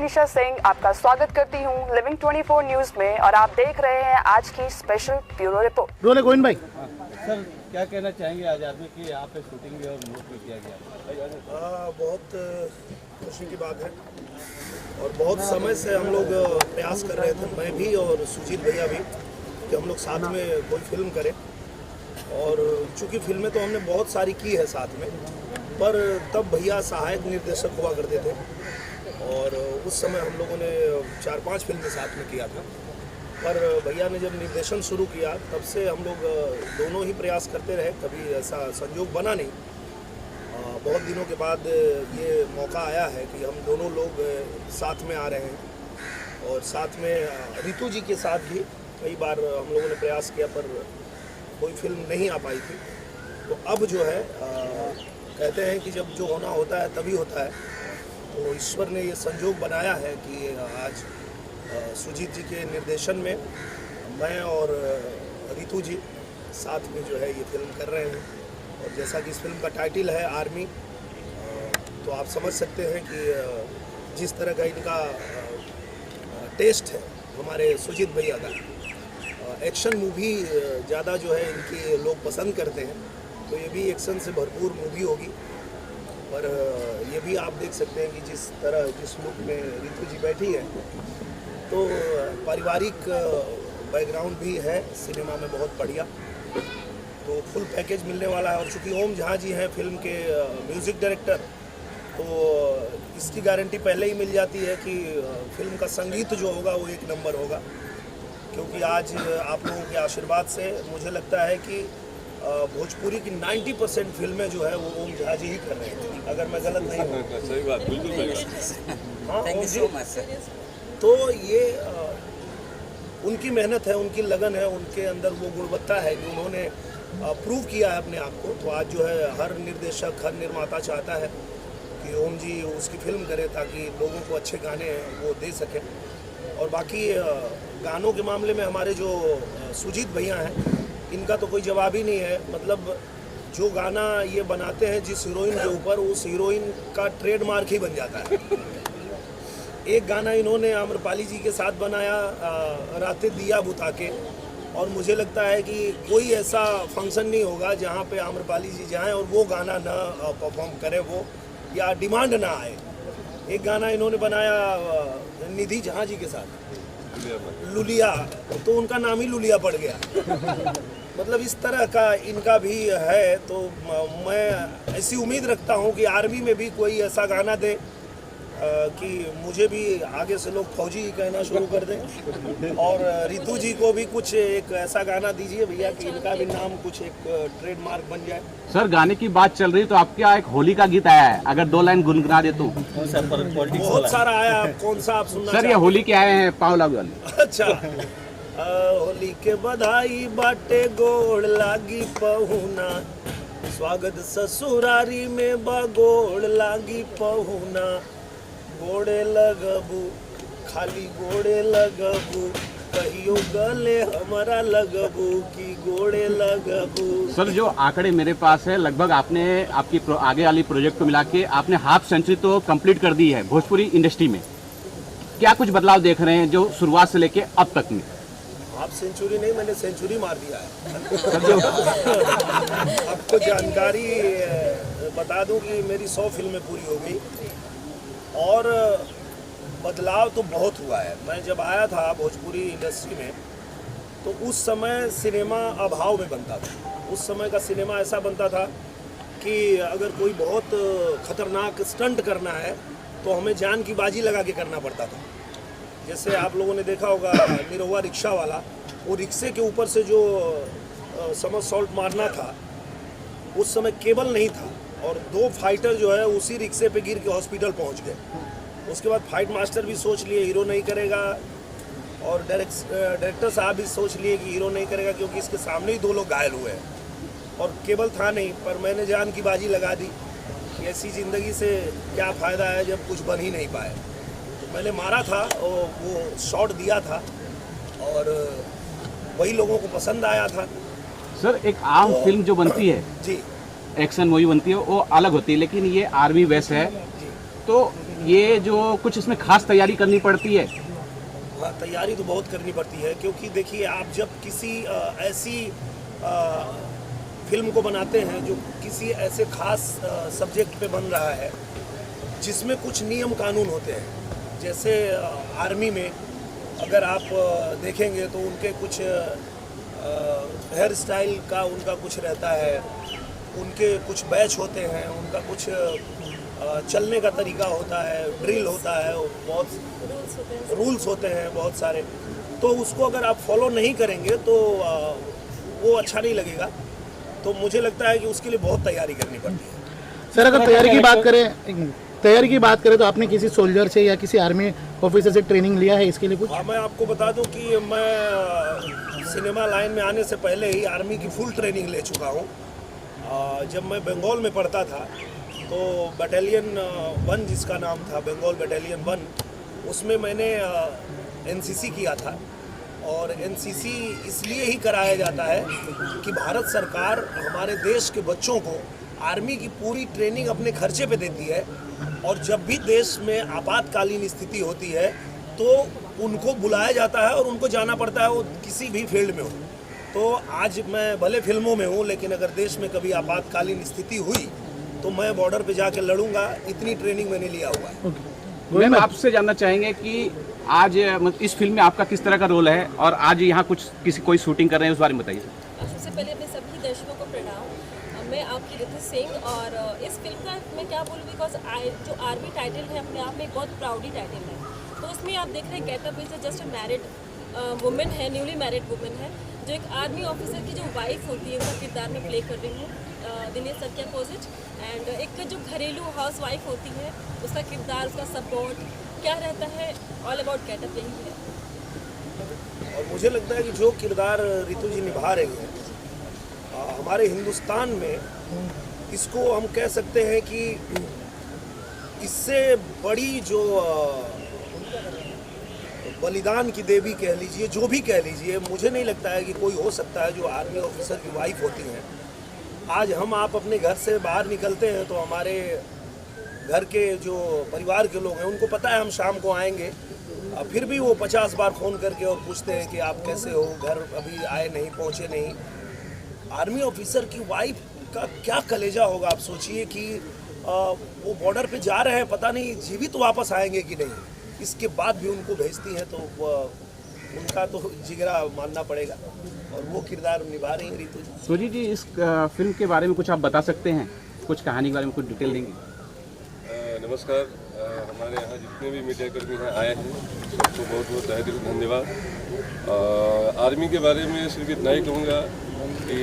मनीषा सिंह आपका स्वागत करती हूं लिविंग 24 न्यूज में और आप देख रहे हैं आज की स्पेशल ब्यूरो रिपोर्ट। रोले गोविंद भाई, सर क्या कहना चाहेंगे आज़ाद में कि यहाँ पे शूटिंग भी और मूव भी किया गया? बहुत खुशी की बात है और बहुत समय से हम लोग प्रयास कर रहे थे, मैं भी और सुजीत भैया भी, कि हम लोग साथ में कोई फिल्म करें। और चूंकि फिल्में तो हमने बहुत सारी की है साथ में, पर तब भैया सहायक निर्देशक हुआ करते थे और उस समय हम लोगों ने 4-5 फिल्में साथ में किया था। पर भैया ने जब निर्देशन शुरू किया तब से हम लोग दोनों ही प्रयास करते रहे, कभी ऐसा संयोग बना नहीं। बहुत दिनों के बाद ये मौका आया है कि हम दोनों लोग साथ में आ रहे हैं और साथ में रितु जी के साथ भी कई बार हम लोगों ने प्रयास किया पर कोई फिल्म नहीं आ पाई थी। तो अब जो है कहते हैं कि जब जो होना होता है तभी होता है, तो ईश्वर ने ये संयोग बनाया है कि आज सुजीत जी के निर्देशन में मैं और रितु जी साथ में जो है ये फिल्म कर रहे हैं। और जैसा कि इस फिल्म का टाइटल है आर्मी, तो आप समझ सकते हैं कि जिस तरह का इनका टेस्ट है हमारे सुजीत भैया का, एक्शन मूवी ज़्यादा जो है इनकी लोग पसंद करते हैं, तो ये भी एक्शन से भरपूर मूवी होगी। पर ये भी आप देख सकते हैं कि जिस तरह जिस लुक में रितु जी बैठी है, तो पारिवारिक बैकग्राउंड भी है सिनेमा में बहुत बढ़िया, तो फुल पैकेज मिलने वाला है। और चूँकि ओम झा जी हैं फिल्म के म्यूज़िक डायरेक्टर, तो इसकी गारंटी पहले ही मिल जाती है कि फिल्म का संगीत जो होगा वो एक नंबर होगा। क्योंकि आज आप लोगों के आशीर्वाद से मुझे लगता है कि भोजपुरी की 90% फिल्में जो है वो ओम झा जी ही कर रहे हैं, अगर मैं गलत नहीं हूँ। सही बात, बिल्कुल। हाँ, ओम जी। तो ये उनकी मेहनत है, उनकी लगन है, उनके अंदर वो गुणवत्ता है कि उन्होंने प्रूव किया है अपने आप को। तो आज जो है हर निर्देशक, हर निर्माता चाहता है कि ओम जी उसकी फिल्म करे ताकि लोगों को अच्छे गाने वो दे सकें। और बाकी गानों के मामले में हमारे जो सुजीत भैया हैं, इनका तो कोई जवाब ही नहीं है। मतलब जो गाना ये बनाते हैं जिस हीरोइन के ऊपर, उस हीरोइन का ट्रेडमार्क ही बन जाता है। एक गाना इन्होंने आम्रपाली जी के साथ बनाया, रातें दिया बुता के, और मुझे लगता है कि कोई ऐसा फंक्शन नहीं होगा जहाँ पे आम्रपाली जी जाएं और वो गाना ना परफॉर्म करें वो, या डिमांड ना आए। एक गाना इन्होंने बनाया निधि झा जी के साथ, लुलिया, तो उनका नाम ही लुलिया पड़ गया। मतलब इस तरह का इनका भी है। तो मैं ऐसी उम्मीद रखता हूँ कि आर्मी में भी कोई ऐसा गाना दे कि मुझे भी आगे से लोग फौजी ही कहना शुरू कर दें। और रितु जी को भी कुछ एक ऐसा गाना दीजिए भैया कि इनका भी नाम कुछ एक ट्रेडमार्क बन जाए। सर गाने की बात चल रही तो आपके यहाँ एक होली का गीत आया है, अगर 2 लाइन गुनगुना दे तो। बहुत सारा आया, कौन सा आप सुनना? सर ये होली के आए हैं पाव लाग वाले। अच्छा, होली के बधाई बाटे गोड़ लागी पहुना, स्वागत ससुरारी में बगोड़ लागी पहुना, गोड़े लगबू खाली गोड़े लगबू, कहियो गले हमारा लगबू की गोड़े लगबू। सर जो आंकड़े मेरे पास है, लगभग आपने आपकी आगे वाली प्रोजेक्ट को मिला के आपने हाफ सेंचुरी तो कंप्लीट कर दी है भोजपुरी इंडस्ट्री में। क्या कुछ बदलाव देख रहे हैं जो शुरुआत से लेके अब तक में? हाफ सेंचुरी नहीं, मैंने सेंचुरी मार दिया है। आपको जानकारी बता दूं कि मेरी 100 फिल्में पूरी हो गई और बदलाव तो बहुत हुआ है। मैं जब आया था भोजपुरी इंडस्ट्री में तो उस समय सिनेमा अभाव में बनता था। उस समय का सिनेमा ऐसा बनता था कि अगर कोई बहुत खतरनाक स्टंट करना है तो हमें जान की बाजी लगा के करना पड़ता था। जैसे आप लोगों ने देखा होगा निरहुआ रिक्शा वाला, वो रिक्शे के ऊपर से जो समरसॉल्ट मारना था, उस समय केबल नहीं था और 2 फाइटर जो है उसी रिक्शे पे गिर के हॉस्पिटल पहुंच गए। उसके बाद फाइट मास्टर भी सोच लिए हीरो नहीं करेगा और डायरेक्टर साहब भी सोच लिए कि हीरो नहीं करेगा क्योंकि इसके सामने ही 2 लोग घायल हुए हैं और केबल था नहीं। पर मैंने जान की बाजी लगा दी कि ऐसी ज़िंदगी से क्या फ़ायदा है जब कुछ बन ही नहीं पाए। तो मैंने मारा था और वो शॉट दिया था और वही लोगों को पसंद आया था। सर एक आम फिल्म जो बनती है जी, एक्शन मूवी बनती है वो अलग होती है, लेकिन ये आर्मी बेस है, तो ये जो कुछ इसमें खास तैयारी करनी पड़ती है? हाँ, तैयारी तो बहुत करनी पड़ती है, क्योंकि देखिए आप जब किसी ऐसी फिल्म को बनाते हैं जो किसी ऐसे खास सब्जेक्ट पे बन रहा है जिसमें कुछ नियम कानून होते हैं, जैसे आर्मी में अगर आप देखेंगे तो उनके कुछ हेयर स्टाइल का उनका कुछ रहता है, उनके कुछ बैच होते हैं, उनका कुछ चलने का तरीका होता है, ड्रिल होता है, बहुत रूल्स होते हैं बहुत सारे। तो उसको अगर आप फॉलो नहीं करेंगे तो वो अच्छा नहीं लगेगा। तो मुझे लगता है कि उसके लिए बहुत तैयारी करनी पड़ती है। सर अगर तैयारी की बात करें तो आपने किसी सोल्जर से या किसी आर्मी ऑफिसर से ट्रेनिंग लिया है इसके लिए कुछ? हाँ, मैं आपको बता दूं कि मैं सिनेमा लाइन में आने से पहले ही आर्मी की फुल ट्रेनिंग ले चुका हूँ। जब मैं बंगाल में पढ़ता था तो बटालियन 1 जिसका नाम था बंगाल बटालियन 1, उसमें मैंने एनसीसी किया था। और एनसीसी इसलिए ही कराया जाता है कि भारत सरकार हमारे देश के बच्चों को आर्मी की पूरी ट्रेनिंग अपने खर्चे पे देती है, और जब भी देश में आपातकालीन स्थिति होती है तो उनको बुलाया जाता है और उनको जाना पड़ता है, वो किसी भी फील्ड में हो। तो आज मैं भले फिल्मों में हूँ, लेकिन अगर देश में कभी आपातकालीन स्थिति हुई तो मैं बॉर्डर पे जाके लड़ूंगा, इतनी ट्रेनिंग मैंने लिया हुआ है। मैम आपसे जानना चाहेंगे कि आज इस फिल्म में आपका किस तरह का रोल है और आज यहाँ कोई शूटिंग कर रहे हैं, उस बारे में बताइए। सबसे पहले अपने सभी दर्शकों को प्रणाम। मैं आपकी रितु सिंह, और इस फिल्म का मैं क्या बोलूँ, बिकॉज जो आर्मी टाइटल है अपने आप में एक बहुत प्राउडी टाइटल है। तो उसमें आप देख रहे हैं getup is just a married women है, न्यूली मैरिड वुमेन है, जो एक आर्मी ऑफिसर की जो वाइफ होती है उसका किरदार में प्ले कर रही हूँ दिनेश सर के अपोजिट। एंड एक जो घरेलू हाउस वाइफ होती है उसका किरदार, उसका सपोर्ट क्या रहता है, ऑल अबाउट गेटअप यही है। और मुझे लगता है कि जो किरदार रितु जी निभा रही हैं हमारे हिंदुस्तान में, इसको हम कह सकते हैं कि इससे बड़ी जो बलिदान की देवी कह लीजिए, जो भी कह लीजिए, मुझे नहीं लगता है कि कोई हो सकता है जो आर्मी ऑफिसर की वाइफ होती हैं। आज हम आप अपने घर से बाहर निकलते हैं तो हमारे घर के जो परिवार के लोग हैं उनको पता है हम शाम को आएंगे, फिर भी वो 50 बार फ़ोन करके और पूछते हैं कि आप कैसे हो, घर अभी आए नहीं, पहुँचे नहीं। आर्मी ऑफिसर की वाइफ का क्या कलेजा होगा, आप सोचिए कि वो बॉर्डर पे जा रहे हैं, पता नहीं जीवित वापस आएंगे कि नहीं, इसके बाद भी उनको भेजती हैं, तो उनका तो जिगरा मानना पड़ेगा, और वो किरदार निभा रही हैं रितु जी। सूजी जी, इस फिल्म के बारे में कुछ आप बता सकते हैं, कुछ कहानी के बारे में कुछ डिटेल देंगे? नमस्कार, हमारे यहाँ जितने भी मीडिया कर्मी हैं आए हैं सबको बहुत बहुत तहे दिल धन्यवाद। आर्मी के बारे में सिर्फ इतना ही कहूँगा कि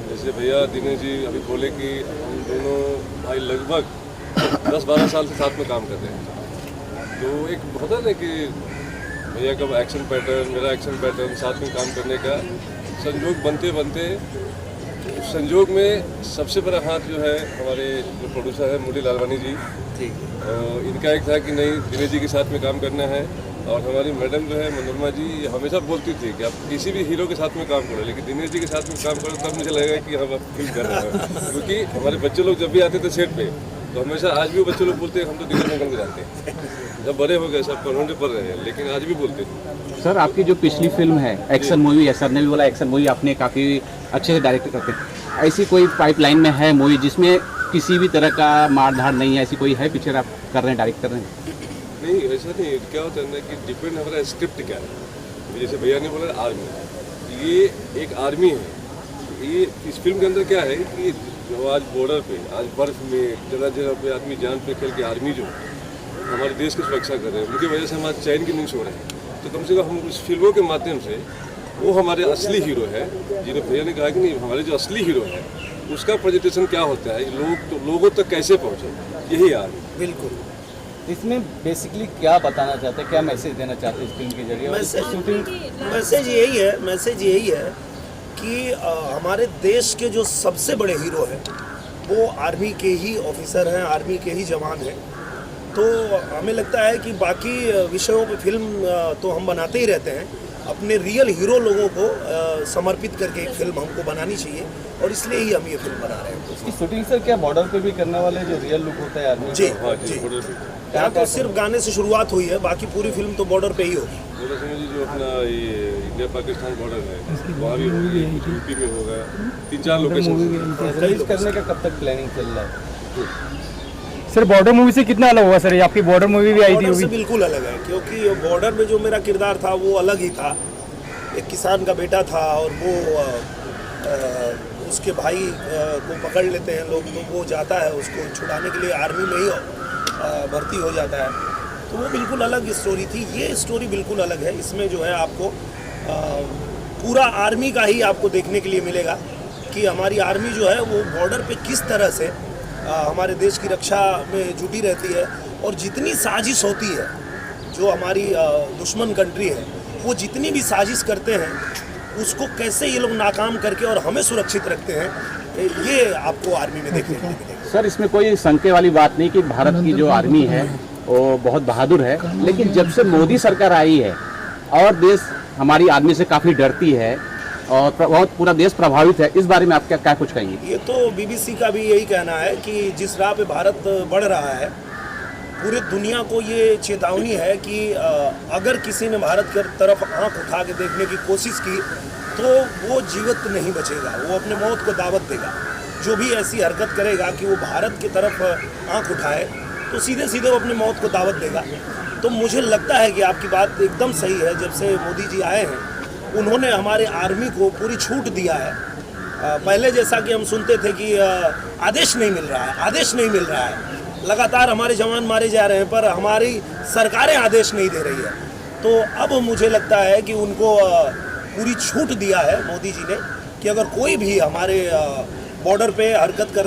जैसे भैया दिनेश जी अभी बोले कि हम दोनों भाई लगभग 10-12 साल से साथ में काम करते हैं, तो एक होता है कि भैया का एक्शन पैटर्न, मेरा एक्शन पैटर्न, साथ में काम करने का संजोग बनते बनते संजोग में सबसे बड़ा हाथ जो है हमारे जो प्रोड्यूसर है मुरली लालवानी जी, इनका एक था कि नहीं दिनेश जी के साथ में काम करना है। और हमारी मैडम जो है मनोरमा जी हमेशा बोलती थी कि आप किसी भी हीरो के साथ में काम करो, लेकिन दिनेश जी के साथ में काम करो तब मुझे लगेगा कि हम फिल्म कर रहे हैं। क्योंकि हमारे बच्चे लोग जब भी आते थे सेट पे तो हमेशा, आज भी वो बच्चे लोग बोलते हैं हम तो दिनेश अंकल को जानते हैं, जब बड़े हो गए सब कॉन्वेंट में पढ़ रहे हैं, लेकिन आज भी बोलते थे। सर आपकी जो पिछली फिल्म है एक्शन मूवी है, सर ने भी बोला एक्शन मूवी आपने काफ़ी अच्छे से डायरेक्ट करते हैं, ऐसी कोई पाइपलाइन में है मूवी जिसमें किसी भी तरह का मारधाड़ नहीं है, ऐसी कोई है पिक्चर आप कर रहे हैं, डायरेक्ट कर रहे हैं? नहीं, ऐसा नहीं, क्या होता है ना कि डिपेंड हमारा स्क्रिप्ट क्या है। जैसे भैया ने बोला आर्मी, ये एक आर्मी है, ये इस फिल्म के अंदर क्या है कि जो आज बॉर्डर पे, आज बर्फ में जगह जगह पे आदमी जान पे खेल के आर्मी जो हमारे देश की सुरक्षा कर रहे हैं, उनकी वजह से हमारे चैन की नींद सो रहे हैं। तो कम से कम हम उस फिल्मों के माध्यम से वो हमारे असली हीरो है, जिन्हें भैया ने कहा कि नहीं हमारे जो असली हीरो है उसका प्रेजेंटेशन क्या होता है, लोगों तक कैसे पहुँचे, यही आर्मी। बिल्कुल, इसमें बेसिकली क्या बताना चाहते हैं, क्या मैसेज देना चाहते हैं इस फिल्म के जरिए? मैसेज यही है कि हमारे देश के जो सबसे बड़े हीरो हैं वो आर्मी के ही ऑफिसर हैं, आर्मी के ही जवान हैं। तो हमें लगता है कि बाकी विषयों पे फिल्म तो हम बनाते ही रहते हैं, अपने रियल हीरो लोगों को समर्पित करके एक फिल्म हमको बनानी चाहिए और इसलिए ही हम ये फिल्म बना रहे हैं। इसकी शूटिंग सर क्या बॉर्डर पे भी करने वाले जो रियल लुक होता है आर्मी जी हाँ जी, जी बॉर्डर पे यहाँ तो सिर्फ गाने से शुरुआत हुई है, बाकी पूरी फिल्म तो बॉर्डर पे ही होगी। बॉर्डर समझिए जो अपना ये इंडिया पाकिस्तान बॉर्डर है वहाँ भी होगी, यूपी में होगा, 3-4 लोकेशन। रिलीज करने का कब तक प्लानिंग चल रहा है? सर बॉर्डर मूवी से कितना अलग होगा सर? ये आपकी बॉर्डर मूवी भी आई थी बॉर्डर से होगी। बिल्कुल अलग है, क्योंकि बॉर्डर में जो मेरा किरदार था वो अलग ही था। एक किसान का बेटा था और वो उसके भाई को पकड़ लेते हैं लोग, तो वो जाता है उसको छुड़ाने के लिए आर्मी में ही भर्ती हो जाता है। तो वो बिल्कुल अलग स्टोरी थी। ये स्टोरी बिल्कुल अलग है। इसमें जो है आपको पूरा आर्मी का ही आपको देखने के लिए मिलेगा कि हमारी आर्मी जो है वो बॉर्डर पे किस तरह से हमारे देश की रक्षा में जुटी रहती है, और जितनी साजिश होती है जो हमारी दुश्मन कंट्री है वो जितनी भी साजिश करते हैं उसको कैसे ये लोग नाकाम करके और हमें सुरक्षित रखते हैं, ये आपको आर्मी में देखने को मिलेगा। सर इसमें कोई शंके वाली बात नहीं कि भारत की जो आर्मी है वो बहुत बहादुर है, लेकिन जब से मोदी सरकार आई है और देश हमारी आर्मी से काफ़ी डरती है और बहुत पूरा देश प्रभावित है, इस बारे में आप क्या कुछ कहेंगे? ये तो बीबीसी का भी यही कहना है कि जिस राह पे भारत बढ़ रहा है, पूरी दुनिया को ये चेतावनी है कि अगर किसी ने भारत की तरफ आंख उठा के देखने की कोशिश की तो वो जीवित नहीं बचेगा, वो अपने मौत को दावत देगा। जो भी ऐसी हरकत करेगा कि वो भारत की तरफ आंख उठाए तो सीधे सीधे वो अपने मौत को दावत देगा। तो मुझे लगता है कि आपकी बात एकदम सही है। जब से मोदी जी आए हैं उन्होंने हमारे आर्मी को पूरी छूट दिया है। पहले जैसा कि हम सुनते थे कि आदेश नहीं मिल रहा है, आदेश नहीं मिल रहा है, लगातार हमारे जवान मारे जा रहे हैं पर हमारी सरकारें आदेश नहीं दे रही है। तो अब मुझे लगता है कि उनको पूरी छूट दिया है मोदी जी ने कि अगर कोई भी हमारे बॉर्डर पे हरकत कर